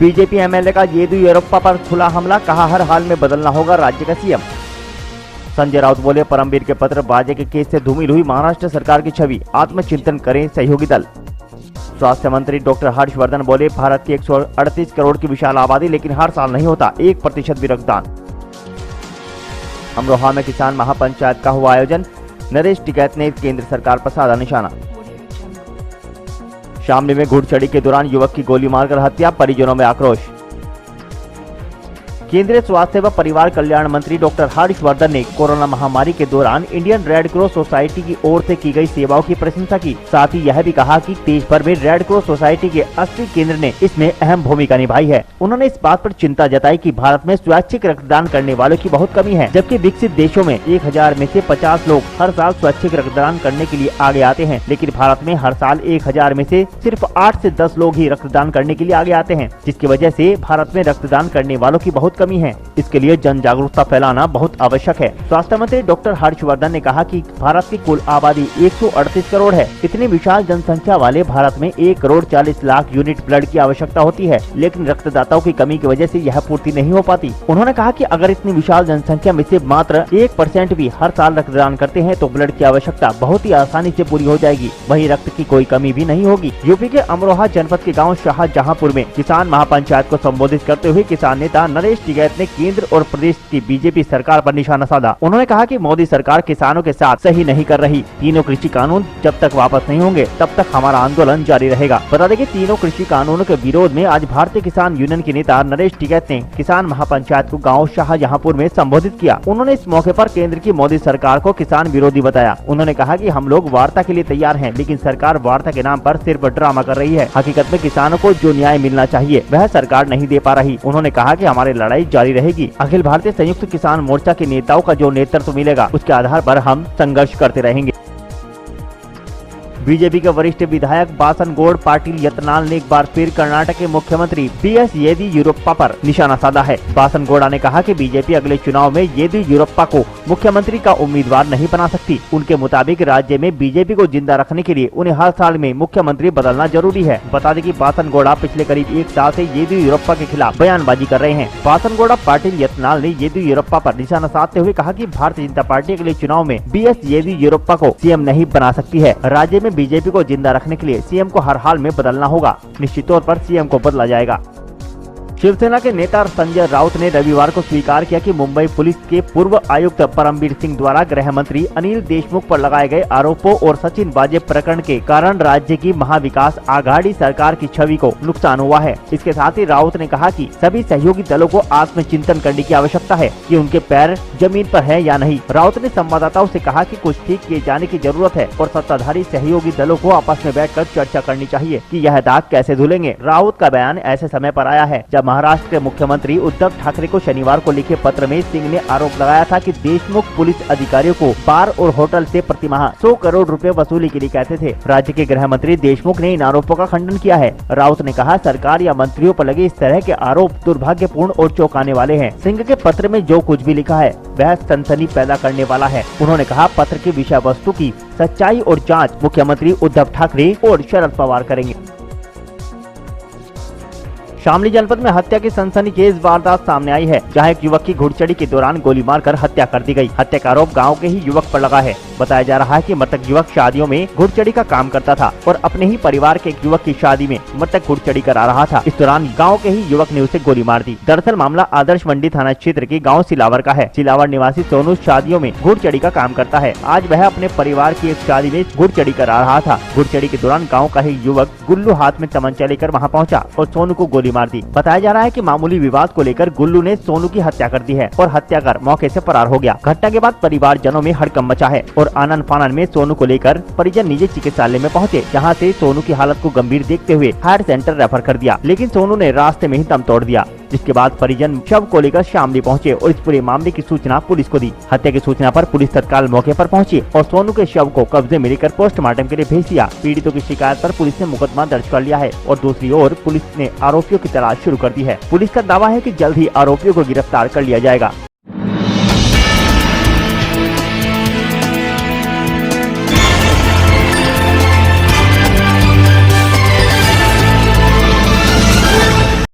BJP MLA का येदियुरप्पा पर खुला हमला, कहा हर हाल में बदलना होगा राज्य का सीएम। संजय राउत बोले, परमवीर के पत्र बाजे के केस से धूमिल हुई महाराष्ट्र सरकार की छवि, आत्मचिंतन करें सहयोगी दल। स्वास्थ्य मंत्री डॉक्टर हर्षवर्धन बोले, भारत की 138 करोड़ की विशाल आबादी, लेकिन हर साल नहीं होता 1% भी रक्तदान। अमरोहा में किसान महापंचायत का हुआ आयोजन, नरेश टिकैत ने केंद्र सरकार पर साधा निशाना। शामली में घुड़चढ़ी के दौरान युवक की गोली मारकर हत्या, परिजनों में आक्रोश। केंद्रीय स्वास्थ्य व परिवार कल्याण मंत्री डॉक्टर हर्षवर्धन ने कोरोना महामारी के दौरान इंडियन रेड क्रॉस सोसाइटी की ओर से की गई सेवाओं की प्रशंसा की। साथ ही यह भी कहा कि देश भर में रेड क्रॉस सोसाइटी के 80 केंद्र ने इसमें अहम भूमिका निभाई है। उन्होंने इस बात पर चिंता जताई कि भारत में स्वैच्छिक रक्तदान करने वालों की बहुत कमी है, जबकि विकसित देशों में 1000 में से 50 लोग हर साल स्वैच्छिक रक्तदान करने के लिए आगे आते हैं, लेकिन भारत में हर साल 1000 में से सिर्फ 8 से 10 लोग ही रक्तदान करने के लिए आगे आते हैं, जिसकी वजह से भारत में रक्तदान करने वालों की बहुत कमी है। इसके लिए जन जागरूकता फैलाना बहुत आवश्यक है। स्वास्थ्य मंत्री डॉक्टर हर्षवर्धन ने कहा कि भारत की कुल आबादी 138 करोड़ है। इतनी विशाल जनसंख्या वाले भारत में 1 करोड़ 40 लाख यूनिट ब्लड की आवश्यकता होती है, लेकिन रक्तदाताओं की कमी की वजह से यह पूर्ति नहीं हो पाती। उन्होंने कहा कि अगर इतनी विशाल जनसंख्या में से मात्र 1% भी हर साल रक्तदान करते हैं तो ब्लड की आवश्यकता बहुत ही आसानी से पूरी हो जाएगी, वहीं रक्त की कोई कमी भी नहीं होगी। यूपी के अमरोहा जनपद के गाँव शाहजहांपुर में किसान महापंचायत को संबोधित करते हुए किसान नेता नरेश टिकैत ने केंद्र और प्रदेश की बीजेपी सरकार पर निशाना साधा। उन्होंने कहा कि मोदी सरकार किसानों के साथ सही नहीं कर रही। तीनों कृषि कानून जब तक वापस नहीं होंगे तब तक हमारा आंदोलन जारी रहेगा। बता दें कि तीनों कृषि कानूनों के विरोध में आज भारतीय किसान यूनियन के नेता नरेश टिकैत ने किसान महापंचायत को गाँव शाहजहांपुर में संबोधित किया। उन्होंने इस मौके पर केंद्र की मोदी सरकार को किसान विरोधी बताया। उन्होंने कहा कि हम लोग वार्ता के लिए तैयार हैं, लेकिन सरकार वार्ता के नाम पर सिर्फ ड्रामा कर रही है। हकीकत में किसानों को जो न्याय मिलना चाहिए वह सरकार नहीं दे पा रही। उन्होंने कहा कि हमारी लड़ाई जारी रहेगी। अखिल भारतीय संयुक्त किसान मोर्चा के नेताओं का जो नेतृत्व मिलेगा उसके आधार पर हम संघर्ष करते रहेंगे। बीजेपी के वरिष्ठ विधायक बासनगौड़ पाटिल यत्नाल ने एक बार फिर कर्नाटक के मुख्यमंत्री बीएस येदियुरप्पा पर निशाना साधा है। बासनगौड़ा ने कहा कि बीजेपी अगले चुनाव में येदियुरप्पा को मुख्यमंत्री का उम्मीदवार नहीं बना सकती। उनके मुताबिक राज्य में बीजेपी को जिंदा रखने के लिए उन्हें हर साल में मुख्यमंत्री बदलना जरूरी है। बता दें कि बासनगौड़ा पिछले करीब 1 साल से येदियुरप्पा के खिलाफ बयानबाजी कर रहे हैं। बासनगौड़ा पाटिल यत्नाल ने येदियुरप्पा पर निशाना साधते हुए कहा कि भारतीय जनता पार्टी अगले चुनाव में बीएस येदियुरप्पा को सीएम नहीं बना सकती है। राज्य में बीजेपी को जिंदा रखने के लिए सीएम को हर हाल में बदलना होगा। निश्चित तौर पर सीएम को बदला जाएगा। शिवसेना के नेता संजय राउत ने रविवार को स्वीकार किया कि मुंबई पुलिस के पूर्व आयुक्त परमवीर सिंह द्वारा गृह मंत्री अनिल देशमुख पर लगाए गए आरोपों और सचिन वाजे प्रकरण के कारण राज्य की महाविकास आघाड़ी सरकार की छवि को नुकसान हुआ है। इसके साथ ही राउत ने कहा कि सभी सहयोगी दलों को आत्मचिंतन करने की आवश्यकता है कि उनके पैर जमीन पर है या नहीं। राउत ने संवाददाताओं से कहा कि कुछ ठीक किए जाने की जरूरत है और सत्ताधारी सहयोगी दलों को आपस में बैठकर चर्चा करनी चाहिए कि यह दाग कैसे धुलेंगे। राउत का बयान ऐसे समय पर आया है जब महाराष्ट्र के मुख्यमंत्री उद्धव ठाकरे को शनिवार को लिखे पत्र में सिंह ने आरोप लगाया था कि देशमुख पुलिस अधिकारियों को बार और होटल से प्रतिमाह 100 करोड़ रुपए वसूली के लिए कहते थे। राज्य के गृह मंत्री देशमुख ने इन आरोपों का खंडन किया है। राउत ने कहा, सरकार या मंत्रियों पर लगे इस तरह के आरोप दुर्भाग्यपूर्ण और चौंकाने वाले हैं। सिंह के पत्र में जो कुछ भी लिखा है वह सनसनी पैदा करने वाला है। उन्होंने कहा, पत्र की विषय वस्तु की सच्चाई और जाँच मुख्यमंत्री उद्धव ठाकरे और शरद पवार करेंगे। शामली जनपद में हत्या की सनसनीखेज वारदात सामने आई है, जहां एक युवक की घुड़चढ़ी के दौरान गोली मारकर हत्या कर दी गई। हत्या का आरोप गांव के ही युवक पर लगा है। बताया जा रहा है कि मृतक युवक शादियों में घुड़चढ़ी का काम करता था और अपने ही परिवार के एक युवक की शादी में मृतक घुड़चढ़ी करा रहा था। इस दौरान गाँव के ही युवक ने उसे गोली मार दी। दरअसल मामला आदर्श मंडी थाना क्षेत्र के गाँव सिलावर का है। सिलावर निवासी सोनू शादियों में घुड़चढ़ी का काम करता है। आज वह अपने परिवार की एक शादी में घुड़चढ़ी करा रहा था। घुड़चढ़ी के दौरान गाँव का ही युवक गुल्लू हाथ में तमंचा लेकर वहाँ पहुँचा और सोनू को गोली मार दी। बताया जा रहा है कि मामूली विवाद को लेकर गुल्लू ने सोनू की हत्या कर दी है और हत्या कर मौके से फरार हो गया। घटना के बाद परिवारजनों में हड़कंप मचा है और आनन फानन में सोनू को लेकर परिजन निजी चिकित्सालय में पहुंचे, जहां से सोनू की हालत को गंभीर देखते हुए हायर सेंटर रेफर कर दिया, लेकिन सोनू ने रास्ते में ही दम तोड़ दिया। जिसके बाद परिजन शव को लेकर शामली पहुंचे और इस पूरे मामले की सूचना पुलिस को दी। हत्या की सूचना पर पुलिस तत्काल मौके पर पहुंची और सोनू के शव को कब्जे में लेकर पोस्टमार्टम के लिए भेज दिया। पीड़ितों की शिकायत पर पुलिस ने मुकदमा दर्ज कर लिया है और दूसरी ओर पुलिस ने आरोपियों की तलाश शुरू कर दी है। पुलिस का दावा है कि जल्द ही आरोपियों को गिरफ्तार कर लिया जाएगा।